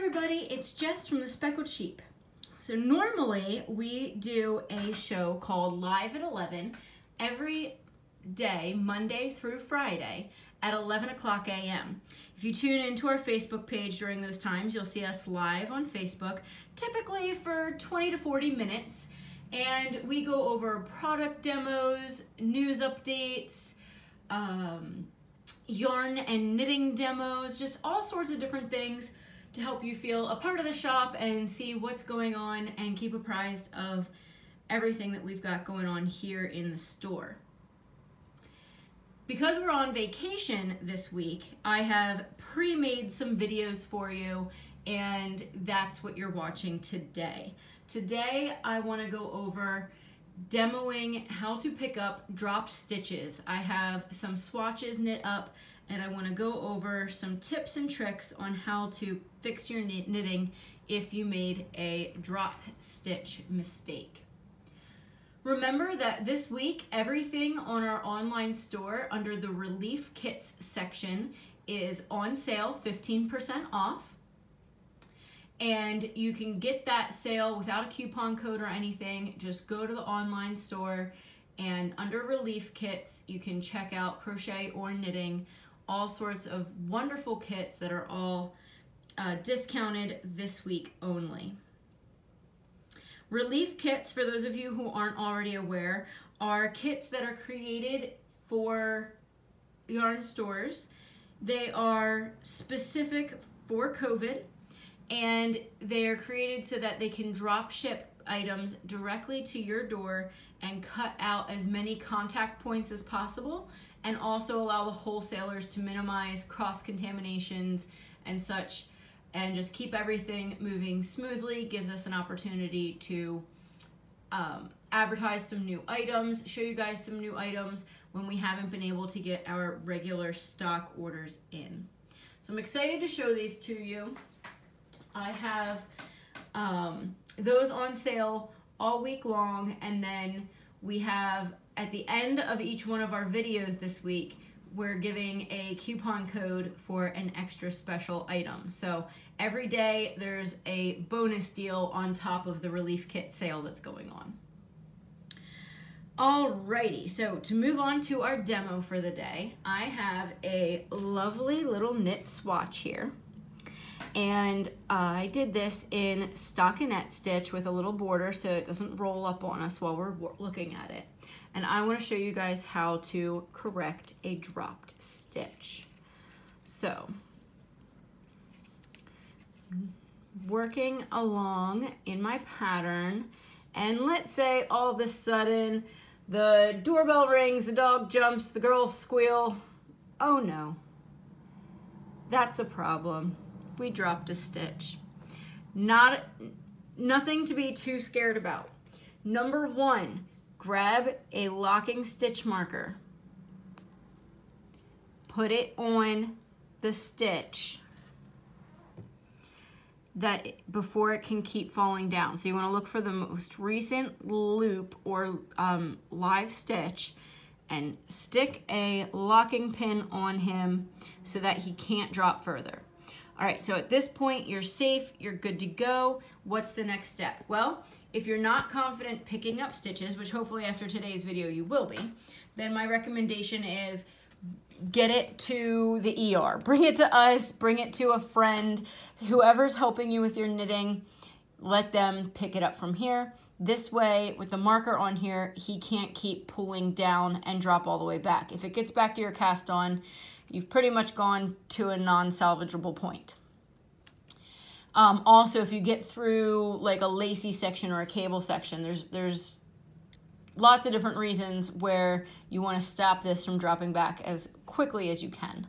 everybody, it's Jess from the Speckled Sheep. So normally we do a show called Live at 11 every day, Monday through Friday at 11 o'clock a.m. If you tune into our Facebook page during those times, you'll see us live on Facebook, typically for 20 to 40 minutes. And we go over product demos, news updates, yarn and knitting demos, just all sorts of different things to help you feel a part of the shop and see what's going on and keep apprised of everything that we've got going on here in the store. Because we're on vacation this week, I have pre-made some videos for you, and that's what you're watching today. Today, I want to go over demoing how to pick up dropped stitches. I have some swatches knit up, and I want to go over some tips and tricks on how to fix your knitting if you made a drop stitch mistake. Remember that this week, everything on our online store under the Relief Kits section is on sale, 15% off. And you can get that sale without a coupon code or anything. Just go to the online store, and under Relief Kits, you can check out crochet or knitting, all sorts of wonderful kits that are all discounted this week only. Relief Kits, for those of you who aren't already aware, are kits that are created for yarn stores. They are specific for COVID, and they are created so that they can drop ship items directly to your door and cut out as many contact points as possible, and also allow the wholesalers to minimize cross-contaminations and such, and just keep everything moving smoothly. Gives us an opportunity to advertise some new items, show you guys some new items when we haven't been able to get our regular stock orders in. So I'm excited to show these to you. I have those on sale all week long, and then we have, at the end of each one of our videos this week, we're giving a coupon code for an extra special item. So every day there's a bonus deal on top of the Relief Kit sale that's going on. Alrighty, so to move on to our demo for the day, I have a lovely little knit swatch here. And I did this in stockinette stitch with a little border so it doesn't roll up on us while we're looking at it. And I want to show you guys how to correct a dropped stitch. So, working along in my pattern, and let's say all of a sudden the doorbell rings, the dog jumps, the girls squeal. Oh no, that's a problem. We dropped a stitch. Nothing to be too scared about. Number one, grab a locking stitch marker. Put it on the stitch before it can keep falling down. So you want to look for the most recent loop or live stitch and stick a locking pin on him so that he can't drop further. All right, so at this point, you're safe, you're good to go. What's the next step? Well, if you're not confident picking up stitches, which hopefully after today's video you will be, then my recommendation is get it to the ER. Bring it to us, bring it to a friend, whoever's helping you with your knitting, let them pick it up from here. This way, with the marker on here, he can't keep pulling down and drop all the way back. If it gets back to your cast on, you've pretty much gone to a non-salvageable point. Also, if you get through like a lacy section or a cable section, there's lots of different reasons where you want to stop this from dropping back as quickly as you can.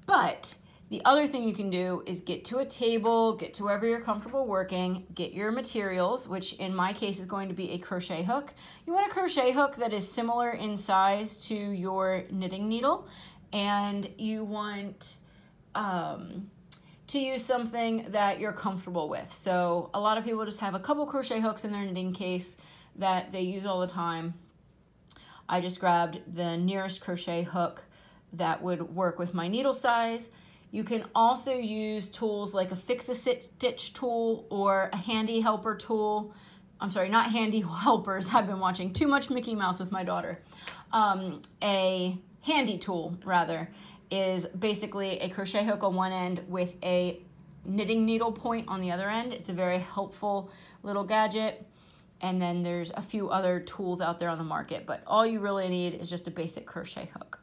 But the other thing you can do is get to a table, get to wherever you're comfortable working, get your materials, which in my case is going to be a crochet hook. You want a crochet hook that is similar in size to your knitting needle, and you want to use something that you're comfortable with. So a lot of people just have a couple crochet hooks in their knitting case that they use all the time. I just grabbed the nearest crochet hook that would work with my needle size. You can also use tools like a fix-a-stitch tool or a handy helper tool. I'm sorry, not handy helpers. I've been watching too much Mickey Mouse with my daughter. A handy tool, rather, is basically a crochet hook on one end with a knitting needle point on the other end. It's a very helpful little gadget. And then there's a few other tools out there on the market, but all you really need is just a basic crochet hook.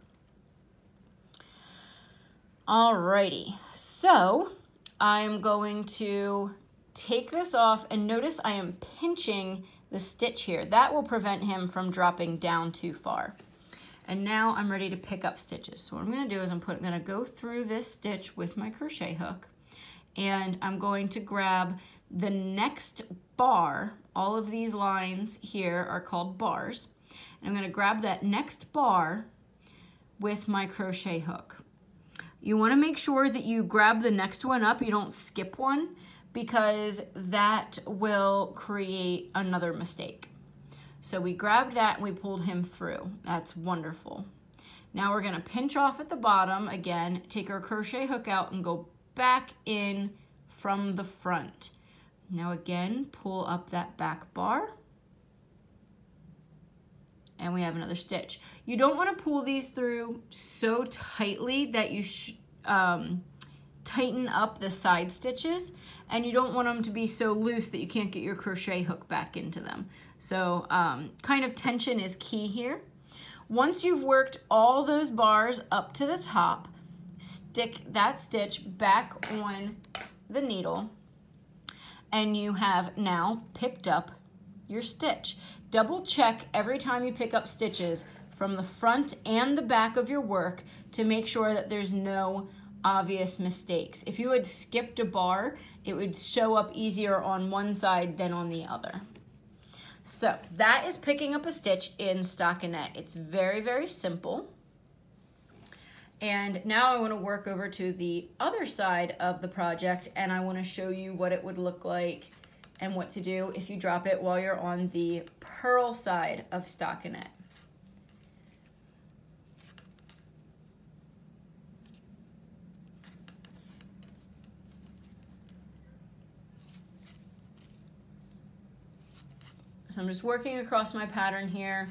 Alrighty, so I'm going to take this off, and notice I am pinching the stitch here. That will prevent him from dropping down too far. And now I'm ready to pick up stitches. So what I'm going to do is I'm going to go through this stitch with my crochet hook, and I'm going to grab the next bar. All of these lines here are called bars. And I'm going to grab that next bar with my crochet hook. You want to make sure that you grab the next one up, you don't skip one, because that will create another mistake. So we grabbed that and we pulled him through. That's wonderful. Now we're going to pinch off at the bottom again, take our crochet hook out and go back in from the front. Now again, pull up that back bar. And we have another stitch. You don't want to pull these through so tightly that you tighten up the side stitches, and you don't want them to be so loose that you can't get your crochet hook back into them. So kind of tension is key here. Once you've worked all those bars up to the top, stick that stitch back on the needle, and you have now picked up your stitch. Double check every time you pick up stitches from the front and the back of your work to make sure that there's no obvious mistakes. If you had skipped a bar, it would show up easier on one side than on the other. So that is picking up a stitch in stockinette. It's very, very simple. And now I want to work over to the other side of the project, and I want to show you what it would look like and what to do if you drop it while you're on the purl side of stockinette. So I'm just working across my pattern here.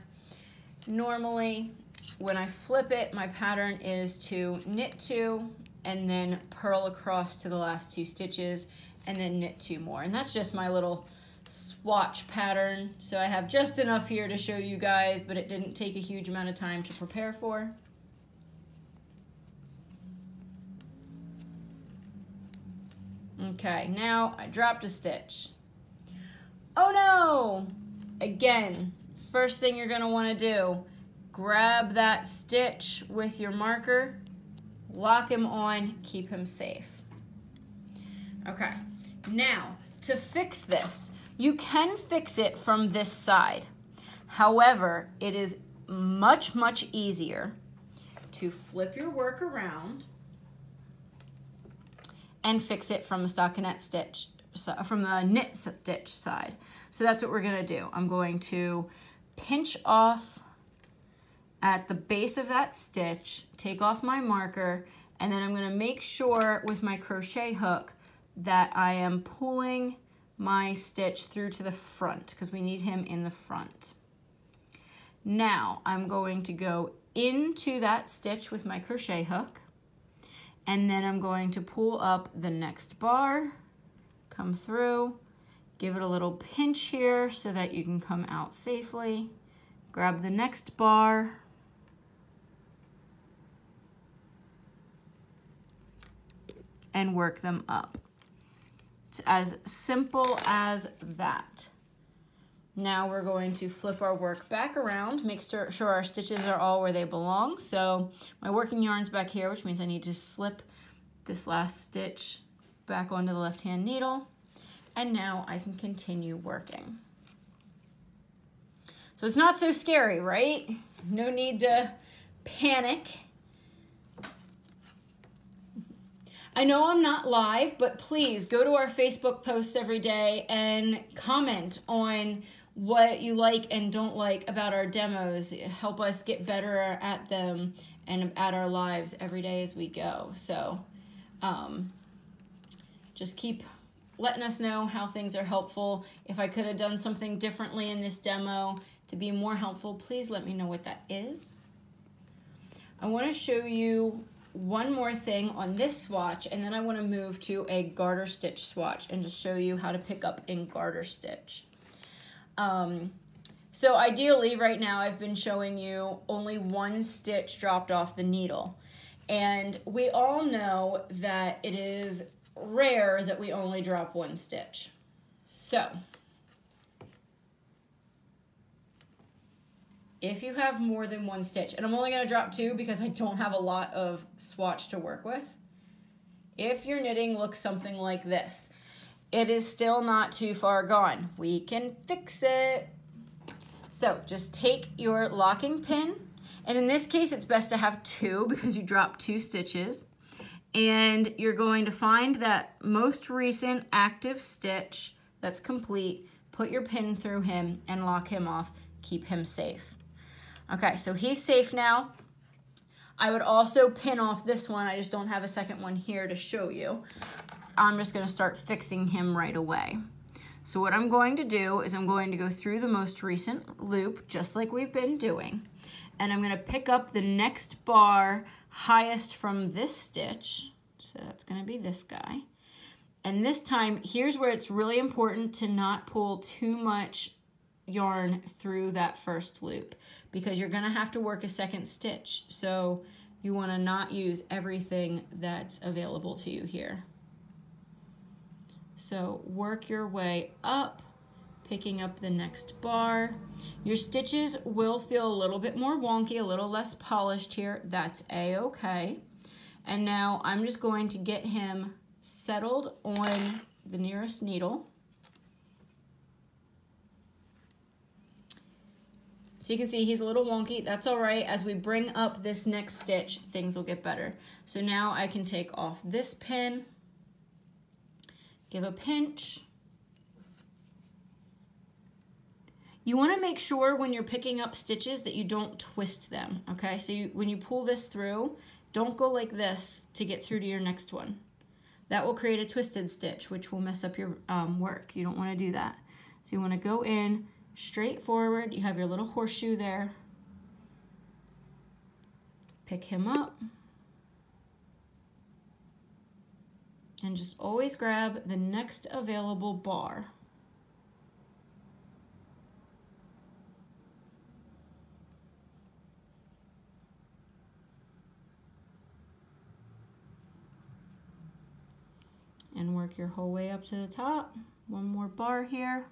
Normally, when I flip it, my pattern is to knit 2 and then purl across to the last 2 stitches and then knit 2 more. And that's just my little swatch pattern. So I have just enough here to show you guys, but it didn't take a huge amount of time to prepare for. Okay, now I dropped a stitch. Oh no! Again, first thing you're gonna wanna do, grab that stitch with your marker, lock him on, keep him safe. Okay, now to fix this, you can fix it from this side. However, it is much, much easier to flip your work around and fix it from a stockinette stitch, from the knit stitch side. So that's what we're gonna do. I'm going to pinch off at the base of that stitch, take off my marker, and then I'm gonna make sure with my crochet hook that I am pulling my stitch through to the front because we need him in the front. Now I'm going to go into that stitch with my crochet hook, and then I'm going to pull up the next bar, come through, give it a little pinch here so that you can come out safely, grab the next bar, and work them up. It's as simple as that. Now we're going to flip our work back around, make sure our stitches are all where they belong. So my working yarn's back here, which means I need to slip this last stitch back onto the left-hand needle. And now I can continue working. So it's not so scary, right? No need to panic. I know I'm not live, but please go to our Facebook posts every day and comment on what you like and don't like about our demos. Help us get better at them and at our lives every day as we go. So Just keep letting us know how things are helpful. If I could have done something differently in this demo to be more helpful, please let me know what that is. I want to show you one more thing on this swatch, and then I want to move to a garter stitch swatch and just show you how to pick up in garter stitch. So ideally right now I've been showing you only one stitch dropped off the needle, and we all know that it is rare that we only drop one stitch. So if you have more than one stitch, and I'm only going to drop two because I don't have a lot of swatch to work with, if your knitting looks something like this, it is still not too far gone. We can fix it. So just take your locking pin, and in this case it's best to have two because you drop two stitches, and you're going to find that most recent active stitch that's complete, put your pin through him and lock him off, keep him safe. Okay, so he's safe now. I would also pin off this one. I just don't have a second one here to show you. I'm just gonna start fixing him right away. So what I'm going to do is I'm going to go through the most recent loop, just like we've been doing, and I'm gonna pick up the next bar highest from this stitch. So that's gonna be this guy. And this time, here's where it's really important to not pull too much yarn through that first loop, because you're gonna have to work a second stitch. So you wanna not use everything that's available to you here. So work your way up, picking up the next bar. Your stitches will feel a little bit more wonky, a little less polished here. That's a-okay. And now I'm just going to get him settled on the nearest needle. So you can see he's a little wonky. That's all right. As we bring up this next stitch, things will get better. So now I can take off this pin, give a pinch. You want to make sure when you're picking up stitches that you don't twist them, okay? So when you pull this through, don't go like this to get through to your next one. That will create a twisted stitch, which will mess up your work. You don't want to do that. So you want to go in straight forward. You have your little horseshoe there. Pick him up. And just always grab the next available bar. And work your whole way up to the top. One more bar here.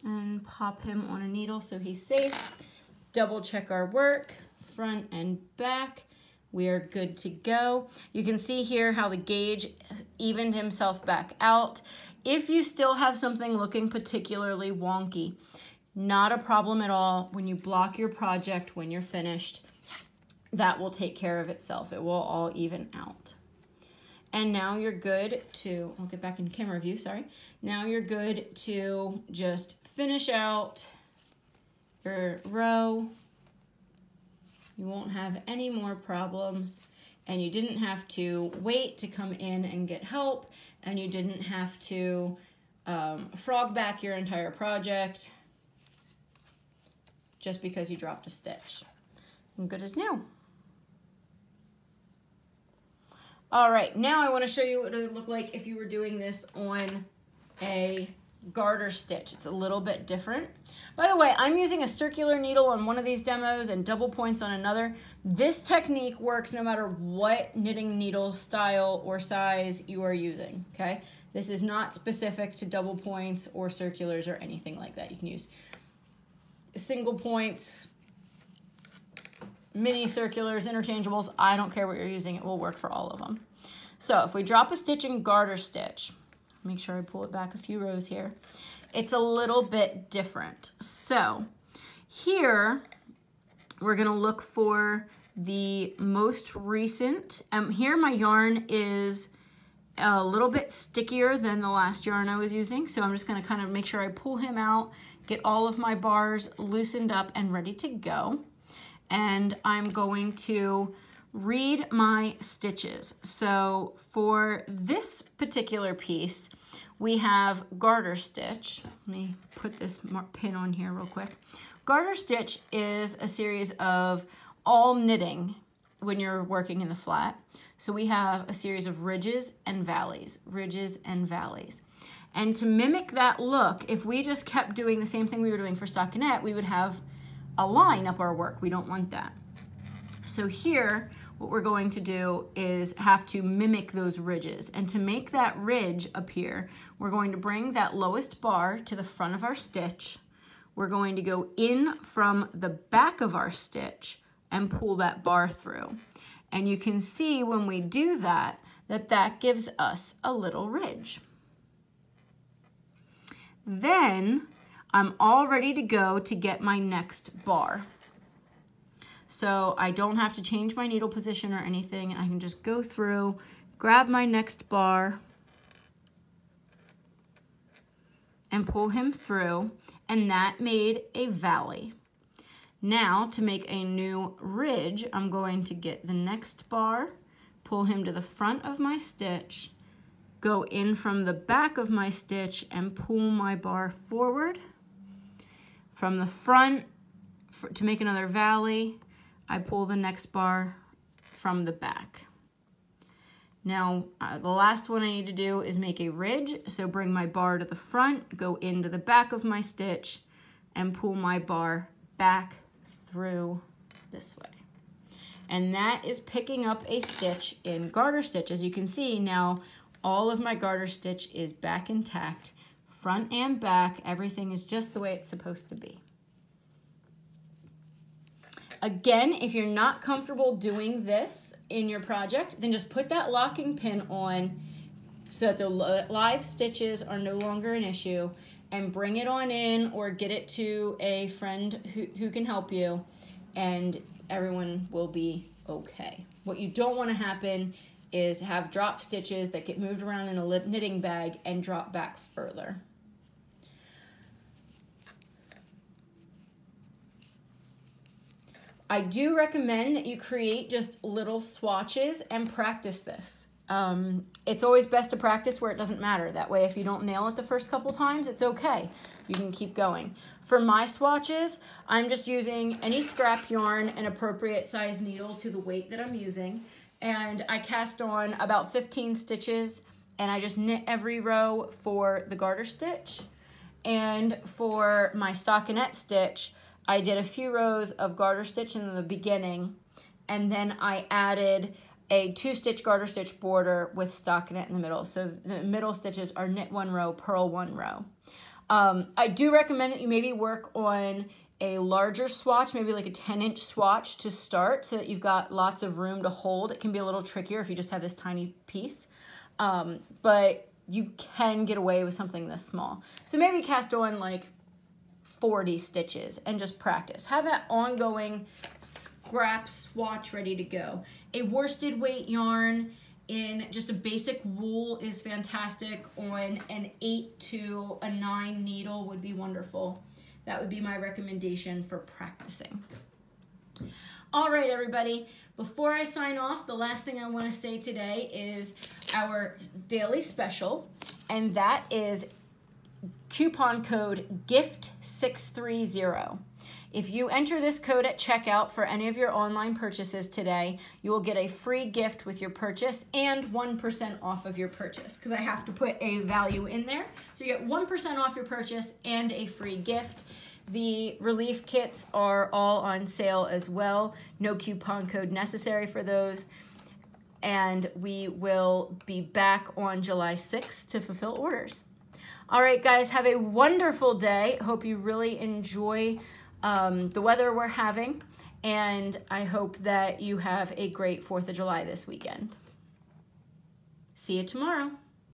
And pop him on a needle so he's safe. Double check our work, front and back. We are good to go. You can see here how the gauge evened himself back out. If you still have something looking particularly wonky, not a problem at all. When you block your project, when you're finished, that will take care of itself. It will all even out. And now you're good to, I'll get back in camera view, sorry. Now you're good to just finish out your row. You won't have any more problems, and you didn't have to wait to come in and get help, and you didn't have to frog back your entire project just because you dropped a stitch. I'm good as new. All right, now I want to show you what it would look like if you were doing this on a garter stitch. It's a little bit different. By the way, I'm using a circular needle on one of these demos and double points on another. This technique works no matter what knitting needle style or size you are using, okay? This is not specific to double points or circulars or anything like that. You can use single points, mini circulars, interchangeables. I don't care what you're using, it will work for all of them. So if we drop a stitch in garter stitch, make sure I pull it back a few rows here, it's a little bit different. So here we're gonna look for the most recent. Here my yarn is a little bit stickier than the last yarn I was using, so I'm just gonna kind of make sure I pull him out, get all of my bars loosened up and ready to go. And I'm going to read my stitches. So for this particular piece, we have garter stitch. Let me put this pin on here real quick. Garter stitch is a series of all knitting when you're working in the flat. So we have a series of ridges and valleys, ridges and valleys. And to mimic that look, if we just kept doing the same thing we were doing for stockinette, we would have a line up our work. We don't want that. So here, what we're going to do is have to mimic those ridges. And to make that ridge appear, we're going to bring that lowest bar to the front of our stitch. We're going to go in from the back of our stitch and pull that bar through. And you can see when we do that, that gives us a little ridge. Then I'm all ready to go to get my next bar. So I don't have to change my needle position or anything, and I can just go through, grab my next bar, and pull him through, and that made a valley. Now to make a new ridge, I'm going to get the next bar, pull him to the front of my stitch, go in from the back of my stitch and pull my bar forward. From the front, to make another valley, I pull the next bar from the back. Now, the last one I need to do is make a ridge. So bring my bar to the front, go into the back of my stitch, and pull my bar back through this way. And that is picking up a stitch in garter stitch. As you can see now, all of my garter stitch is back intact, front and back, everything is just the way it's supposed to be. Again, if you're not comfortable doing this in your project, then just put that locking pin on so that the live stitches are no longer an issue, and bring it on in or get it to a friend who can help you, and everyone will be okay. What you don't want to happen is have drop stitches that get moved around in a knitting bag and drop back further. I do recommend that you create just little swatches and practice this. It's always best to practice where it doesn't matter. That way, if you don't nail it the first couple times, it's okay. You can keep going. For my swatches, I'm just using any scrap yarn and appropriate size needle to the weight that I'm using. And I cast on about 15 stitches, and I just knit every row for the garter stitch. And for my stockinette stitch, I did a few rows of garter stitch in the beginning, and then I added a 2-stitch garter stitch border with stockinette in the middle. So the middle stitches are knit 1 row, purl 1 row. I do recommend that you maybe work on a larger swatch, maybe like a 10-inch swatch to start, so that you've got lots of room to hold. It can be a little trickier if you just have this tiny piece, but you can get away with something this small. So maybe cast on like 40 stitches and just practice. Have that ongoing scrap swatch ready to go. A worsted weight yarn in just a basic wool is fantastic. On an 8 to a 9 needle would be wonderful. That would be my recommendation for practicing. All right, everybody. Before I sign off, the last thing I want to say today is our daily special, and that is coupon code GIFT630. If you enter this code at checkout for any of your online purchases today, you will get a free gift with your purchase and 1% off of your purchase, because I have to put a value in there. So you get 1% off your purchase and a free gift. The relief kits are all on sale as well. No coupon code necessary for those. And we will be back on July 6th to fulfill orders. All right, guys, have a wonderful day. Hope you really enjoy the weather we're having, and I hope that you have a great 4th of July this weekend. See you tomorrow.